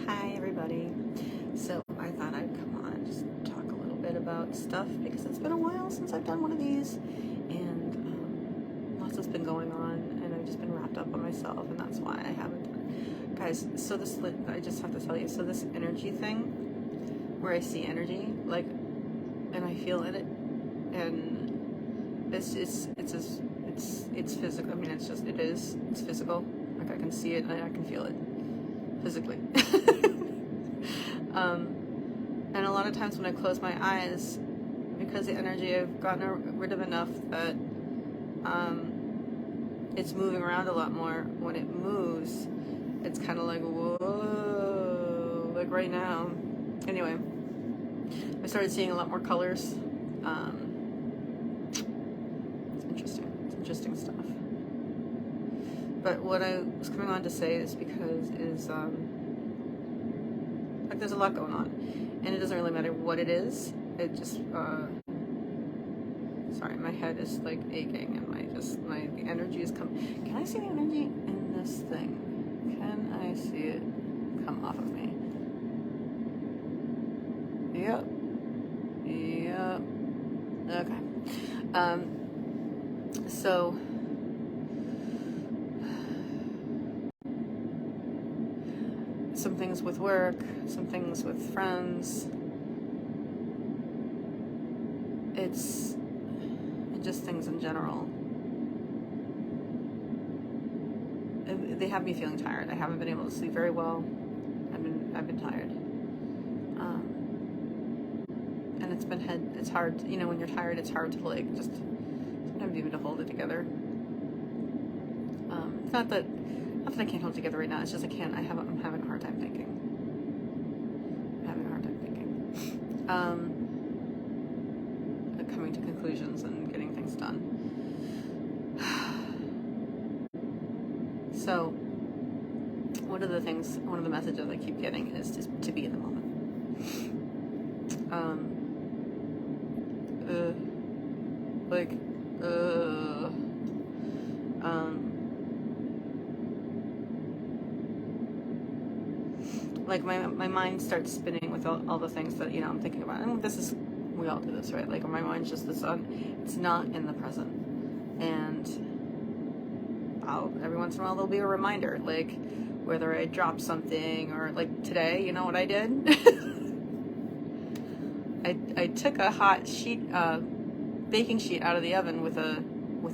Hi everybody. So I thought I'd come on and just talk a little bit about stuff because it's been a while since I've done one of these, and lots has been going on, and I've just been wrapped up on myself, and that's why I haven't done it. Guys, so this, I just have to tell you, so this energy thing, where I see energy, like, and I feel in it, and it's physical. I mean, it's physical. Like I can see it and I can feel it physically. And a lot of times when I close my eyes, because the energy, I've gotten rid of enough that it's moving around a lot more. When it moves, it's kind of like, whoa, like right now. Anyway, I started seeing a lot more colors. It's interesting stuff. But what I was coming on to say is because like there's a lot going on, and it doesn't really matter what it is. It just sorry, my head is like aching, and the energy is coming. Can I see the energy in this thing? Can I see it come off of me? Yep. Okay. So some things with work, some things with friends. It's just things in general. They have me feeling tired. I haven't been able to sleep very well. I've been tired. And it's hard, when you're tired, it's hard to like just sometimes even to hold it together. It's not that I can't hold it together right now. It's just I'm having a hard time thinking. Coming to conclusions and getting things done. So, one of the messages I keep getting is just to be in the moment. Like my mind starts spinning with all the things that I'm thinking about, and we all do this, right? Like my mind's just it's not in the present, and every once in a while there'll be a reminder, like whether I dropped something or like today, you know what I did? I took a hot baking sheet out of the oven with a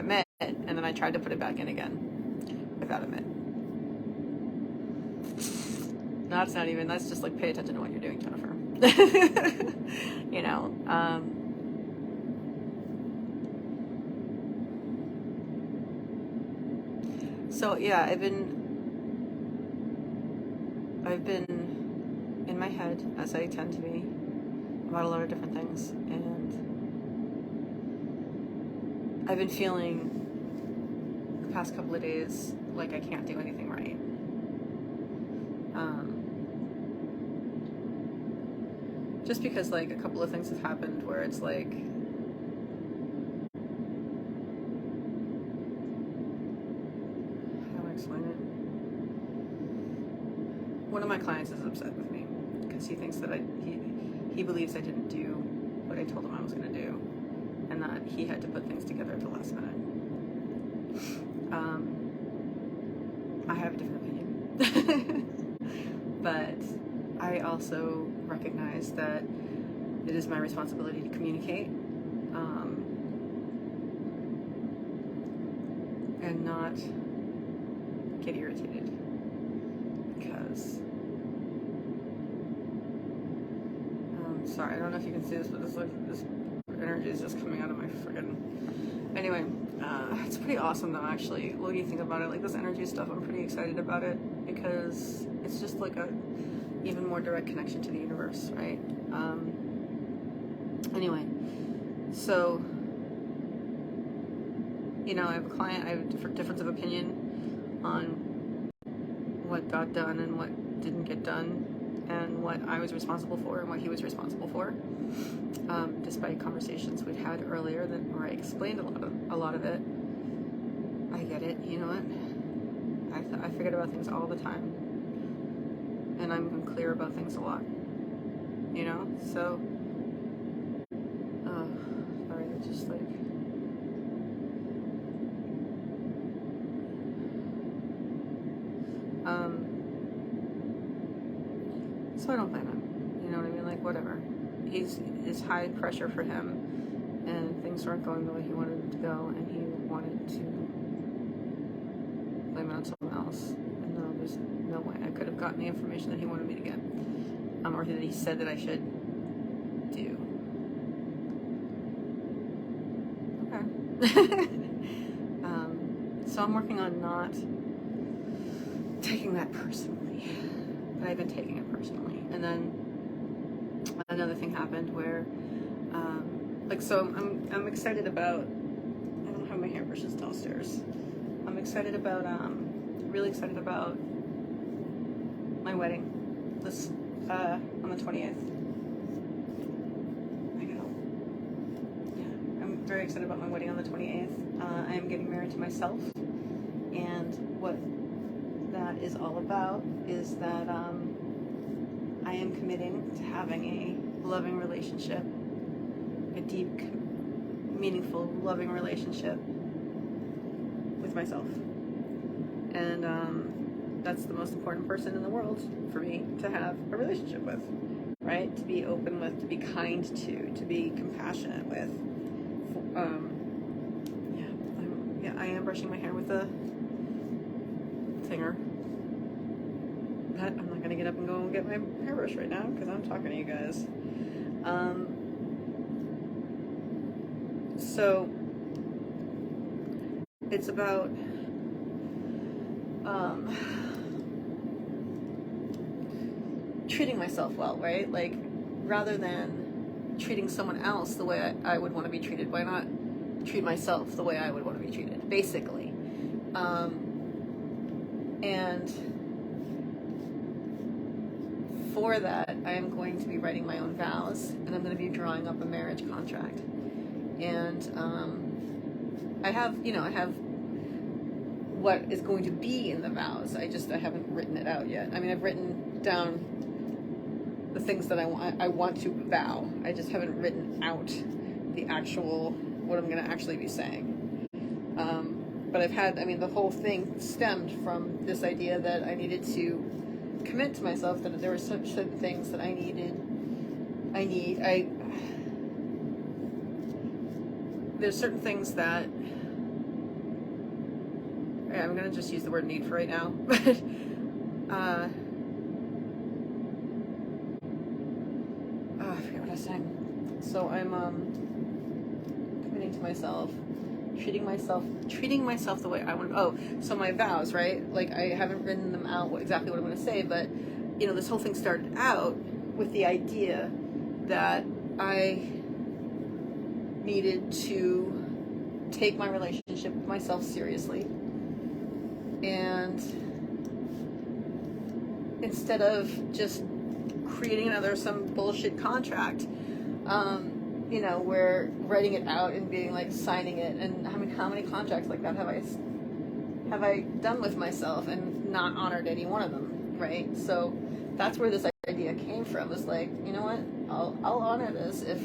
mitt, and then I tried to put it back in again without a mitt. No, that's just like pay attention to what you're doing, Jennifer. So yeah, I've been in my head, as I tend to be, about a lot of different things, and I've been feeling the past couple of days like I can't do anything right. Just because like a couple of things have happened where it's like how do I explain it? One of my clients is upset with me because he thinks that he believes I didn't do what I told him I was going to do, and that he had to put things together at the last minute. I have a different opinion. But I also recognize that it is my responsibility to communicate and not get irritated, because sorry, I don't know if you can see this, but this energy is just coming out of my friggin'. Anyway, it's pretty awesome though, actually. What do you think about it? Like this energy stuff, I'm pretty excited about it because it's just like a even more direct connection to the universe, right? Anyway, so I have a client. I have a difference of opinion on what got done and what didn't get done, and what I was responsible for and what he was responsible for. Despite conversations we'd had earlier where I explained a lot of it. I get it. You know what? I forget about things all the time. and I'm even clear about things a lot, you know? So, sorry, it's just like, so I don't blame him, you know what I mean? Like, whatever. It's high pressure for him, and things aren't going the way he wanted them to go, and he wanted to blame it on someone else. And no, there's no way I could have gotten the information that he wanted me to get, or that he said that I should do. Okay. So I'm working on not taking that personally, but I've been taking it personally. And then another thing happened where, so I'm excited about, I don't have my hairbrushes downstairs. I'm excited about, really excited about my wedding this, on the 20th. I'm very excited about my wedding on the 28th. I am getting married to myself, and what that is all about is that I am committing to having a loving relationship, a deep, meaningful, loving relationship with myself. And that's the most important person in the world for me to have a relationship with, right? To be open with, to be kind to be compassionate with. I am brushing my hair with a thinger. But I'm not gonna get up and go and get my hairbrush right now because I'm talking to you guys. So it's about treating myself well, right? Like, rather than treating someone else the way I would want to be treated, why not treat myself the way I would want to be treated, basically. And for that, I am going to be writing my own vows, and I'm going to be drawing up a marriage contract. And I have what is going to be in the vows. I haven't written it out yet. I mean, I've written down the things that I want to vow. I just haven't written out the actual, what I'm going to actually be saying. But the whole thing stemmed from this idea that I needed to commit to myself, that there were certain things that there's certain things that, I'm going to just use the word need for right now, but I forget what I was saying. So I'm committing to myself, treating myself the way I want to. So my vows, right? Like, I haven't written them out exactly what I'm going to say, but this whole thing started out with the idea that I needed to take my relationship with myself seriously, and instead of just creating some bullshit contract, we're writing it out and being like signing it. And how many contracts like that have I done with myself and not honored any one of them, right? So that's where this idea came from. Was like, you know what? I'll honor this if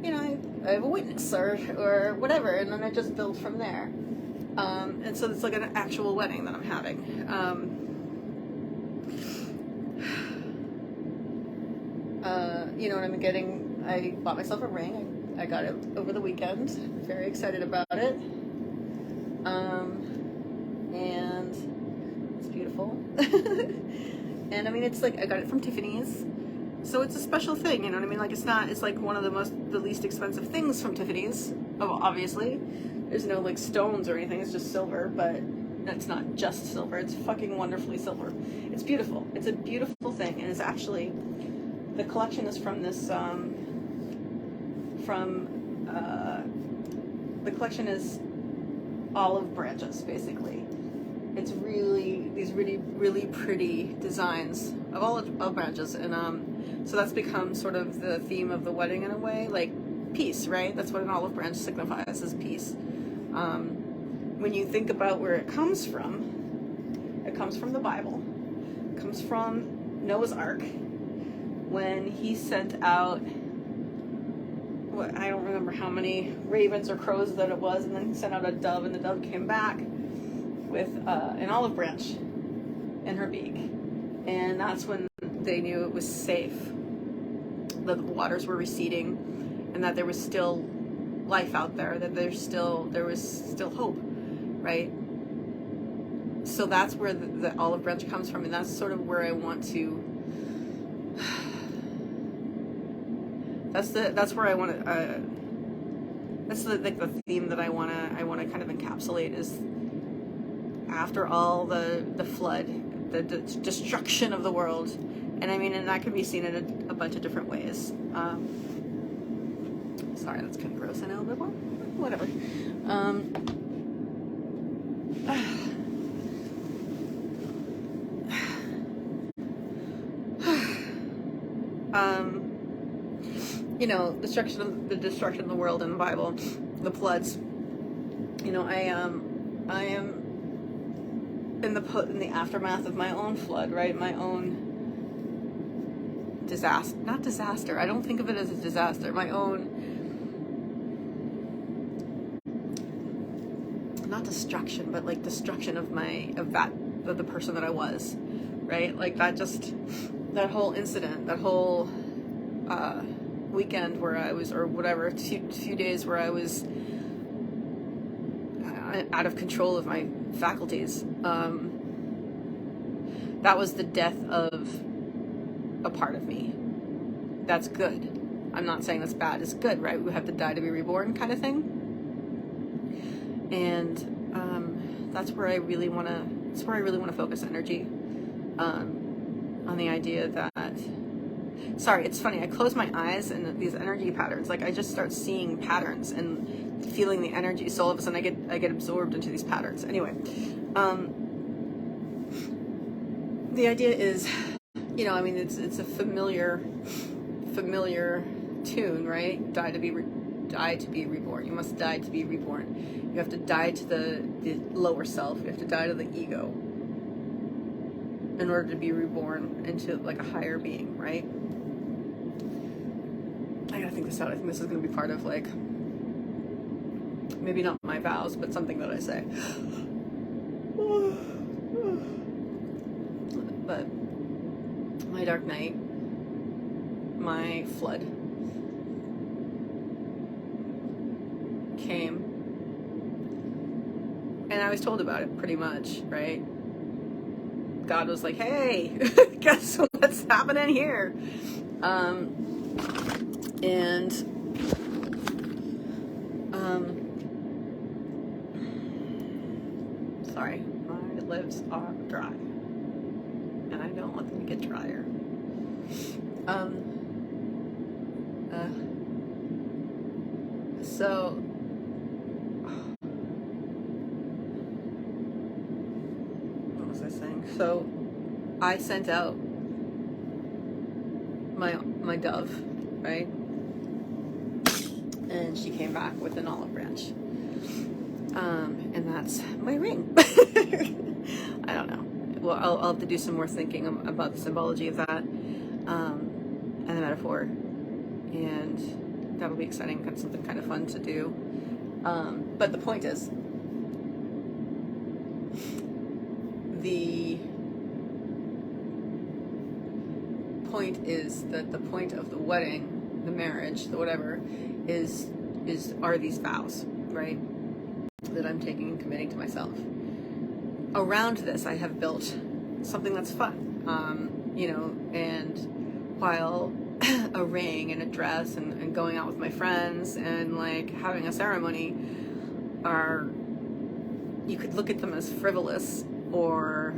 I have a witness or whatever, and then I just build from there. And so it's like an actual wedding that I'm having. I bought myself a ring. I got it over the weekend. Very excited about it. And it's beautiful. And it's like, I got it from Tiffany's. So it's a special thing, you know what I mean? Like, it's like one of the least expensive things from Tiffany's, obviously. There's no like stones or anything, it's just silver, but it's not just silver, it's fucking wonderfully silver. It's beautiful. It's a beautiful thing, and it's actually, the collection is from this, the collection is olive branches, basically. It's these really pretty designs of olive branches, and so that's become sort of the theme of the wedding in a way, like peace, right? That's what an olive branch signifies, is peace. When you think about where it comes from the Bible. It comes from Noah's Ark, when he sent out, I don't remember how many ravens or crows that it was, and then he sent out a dove, and the dove came back with an olive branch in her beak. And that's when they knew it was safe, that the waters were receding, and that there was still life out there, that there was still hope, right? So that's where the olive branch comes from, and that's sort of where I want to. That's where I want to. That's the theme that I want to kind of encapsulate is, after all the flood, the destruction of the world, and I mean, and that can be seen in a bunch of different ways. Sorry, that's kind of gross. I know, but whatever. You know, the destruction of the world in the Bible, the floods. You know, I am in the aftermath of my own flood, right? My own disaster. Not disaster. I don't think of it as a disaster. My own, not destruction, but like destruction of the person that I was, right? Like that whole incident, that whole weekend where I was, or whatever, few days where I was out of control of my faculties. That was the death of a part of me. That's good. I'm not saying that's bad. It's good, right? We have to die to be reborn, kind of thing. And that's where I really want to. That's where I really want to focus energy on the idea that. Sorry, it's funny. I close my eyes and these energy patterns, like I just start seeing patterns and feeling the energy. So all of a sudden I get absorbed into these patterns. Anyway, the idea is, you know, I mean, it's a familiar tune, right? Die to be reborn. You must die to be reborn. You have to die to the lower self. You have to die to the ego in order to be reborn into like a higher being, right? I gotta think this out. I think this is gonna be part of like, maybe not my vows, but something that I say. But my dark night, my flood came, and I was told about it pretty much, right? God was like, hey, guess what's happening here? Sorry, my lips are dry, and I don't want them to get drier. So, what was I saying? So, I sent out my dove, right? And she came back with an olive branch. And that's my ring. I don't know. Well, I'll have to do some more thinking about the symbology of that, and the metaphor, and that'll be exciting. Got something kind of fun to do. But the point is, that the point of the wedding, the marriage, the whatever, are these vows, right? That I'm taking and committing to myself. Around this, I have built something that's fun, you know, and while a ring and a dress and going out with my friends and like having a ceremony are, you could look at them as frivolous, or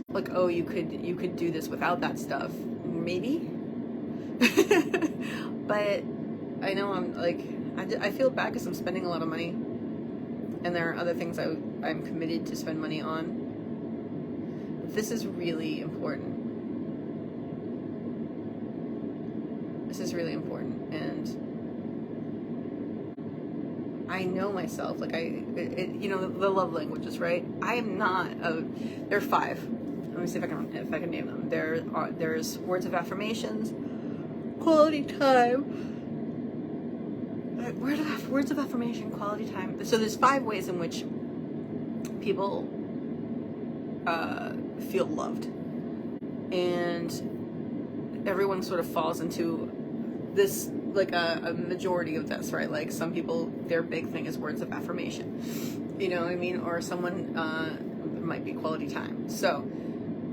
like, oh, you could do this without that stuff, maybe. But I know I'm like, I feel bad because I'm spending a lot of money, and there are other things I'm committed to spend money on. This is really important. This is really important, and I know myself. Like you know, the love languages, right? I am not there are 5. Let me see if I can name them. There's words of affirmations, quality time. Words of affirmation, quality time. So there's 5 ways in which people feel loved, and everyone sort of falls into this, like a majority of this, right? Like some people, their big thing is words of affirmation, you know what I mean? Or someone might be quality time. So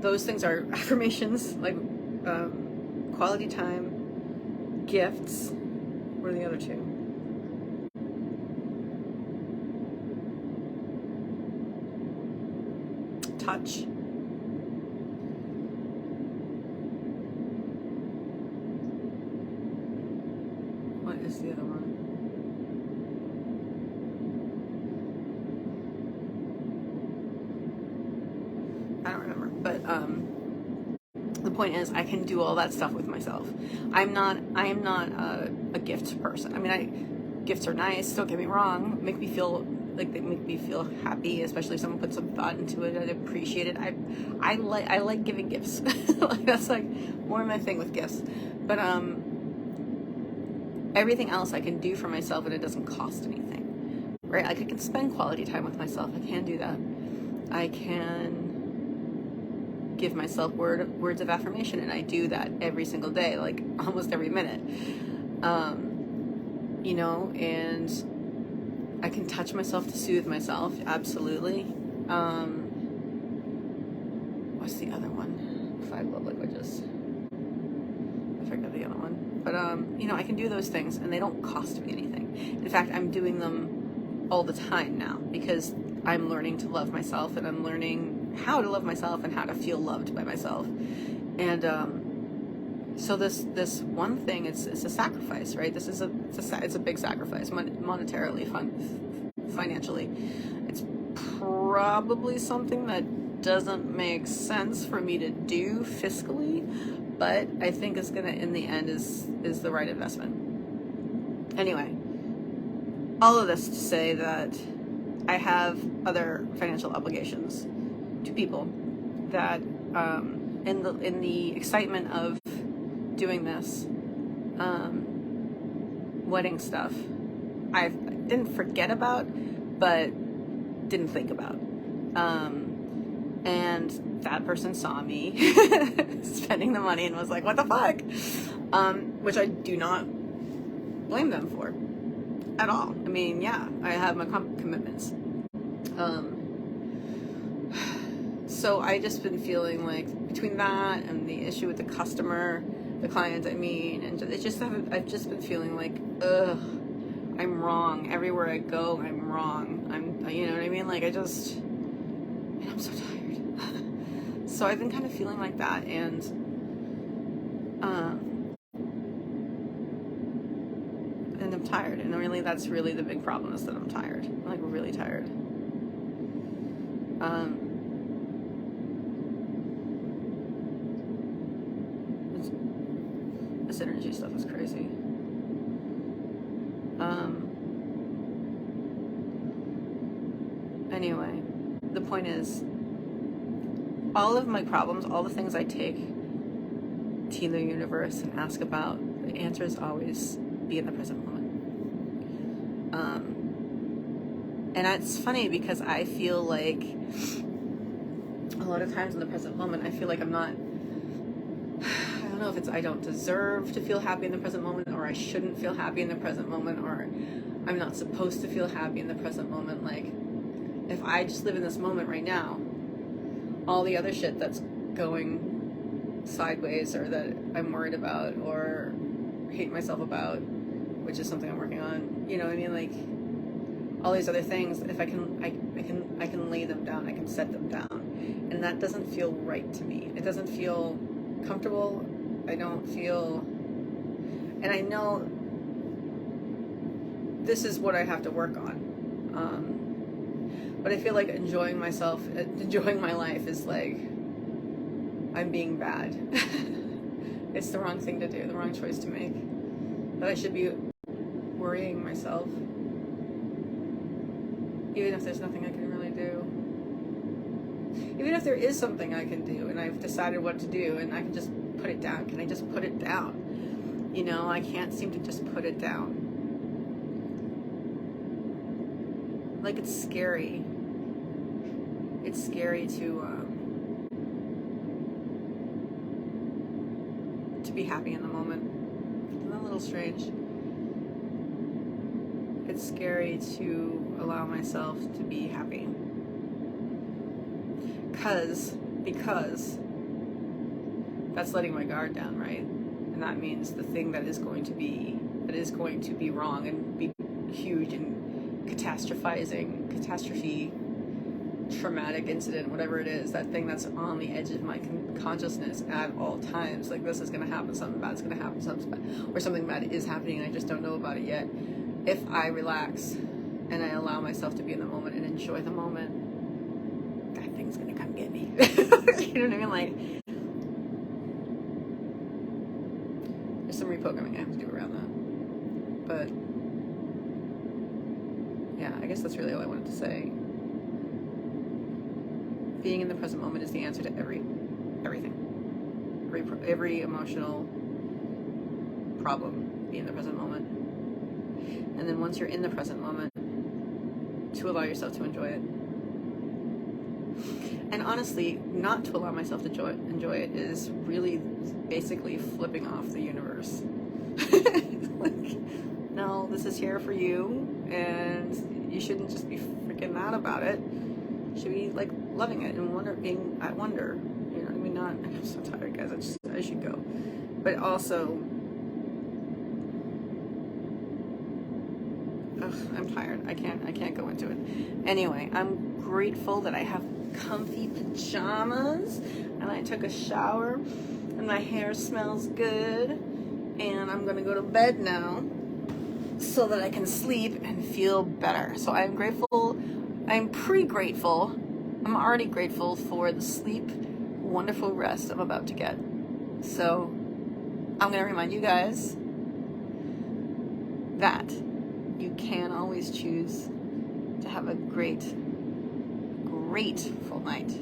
those things are affirmations, like quality time, gifts. What are the other 2? Touch. What is the other one? I don't remember. But the point is, I can do all that stuff with myself. I am not a gift person. I mean, gifts are nice. Don't get me wrong. Make me feel like they make me feel happy, especially if someone puts some thought into it. I appreciate it. I like giving gifts. Like, that's like more my thing with gifts. But everything else I can do for myself, and it doesn't cost anything, right? Like I can spend quality time with myself. I can do that. I can give myself words of affirmation, and I do that every single day, like almost every minute. You know, and I can touch myself to soothe myself, absolutely. What's the other one? 5 love languages. I forget the other one. But, you know, I can do those things, and they don't cost me anything. In fact, I'm doing them all the time now, because I'm learning to love myself, and I'm learning how to love myself and how to feel loved by myself. And so this one thing, it's a sacrifice, right? It's a big sacrifice, monetarily, financially. It's probably something that doesn't make sense for me to do fiscally, but I think it's gonna, in the end, is the right investment. Anyway, all of this to say that I have other financial obligations to people that, in the excitement of doing this wedding stuff, I didn't forget about, but didn't think about. And that person saw me spending the money and was like, what the fuck? Which I do not blame them for at all. I mean, yeah, I have my commitments. So I just been feeling like, between that and the issue with the client, I mean, and I've just been feeling like, ugh, I'm wrong. Everywhere I go, I'm wrong. You know what I mean? Like, and I'm so tired. So I've been kind of feeling like that, and I'm tired. And really, that's really the big problem, is that I'm tired. I'm like really tired. This energy stuff is crazy. Anyway, the point is, all of my problems, all the things I take to the universe and ask about, the answer is always be in the present moment. And it's funny, because I feel like a lot of times in the present moment, I feel like I don't know if it's I don't deserve to feel happy in the present moment, or I shouldn't feel happy in the present moment, or I'm not supposed to feel happy in the present moment. Like, if I just live in this moment right now, all the other shit that's going sideways, or that I'm worried about or hate myself about, which is something I'm working on, you know what I mean? Like, all these other things, if I can lay them down, I can set them down, and that doesn't feel right to me. It doesn't feel comfortable. I don't feel, and I know this is what I have to work on. But I feel like enjoying my life is like I'm being bad. It's the wrong thing to do, the wrong choice to make. That I should be worrying myself Even if there's nothing I can really do. Even if there is something I can do and I've decided what to do and I can just put it down. Can I just put it down? You know, I can't seem to just put it down. Like, it's scary. It's scary to be happy in the moment. Isn't that a little strange? It's scary to allow myself to be happy. Because that's letting my guard down, right? And that means the thing that is going to be wrong and be huge and catastrophe, traumatic incident, whatever it is, that thing that's on the edge of my consciousness at all times. Like, this is going to happen, something bad's going to happen, or something bad is happening and I just don't know about it yet. If I relax and I allow myself to be in the moment and enjoy the moment, that thing's going to come get me. You know what I mean? Like, there's some reprogramming I have to do around that. But yeah, I guess that's really all I wanted to say. Being in the present moment is the answer to everything. Every emotional problem. Be in the present moment. And then once you're in the present moment, to allow yourself to enjoy it. And honestly, not to allow myself to enjoy it is really basically flipping off the universe. Like, no, this is here for you, and you shouldn't just be freaking mad about it. You should be like loving it and being at wonder. You know what I mean? I'm so tired, guys. I should go. But also, I'm tired. I can't go into it. Anyway, I'm grateful that I have comfy pajamas and I took a shower and my hair smells good and I'm gonna go to bed now so that I can sleep and feel better. So I'm grateful. I'm pre-grateful. I'm already grateful for the sleep, wonderful rest I'm about to get. So I'm gonna remind you guys that you can always choose to have a grateful night.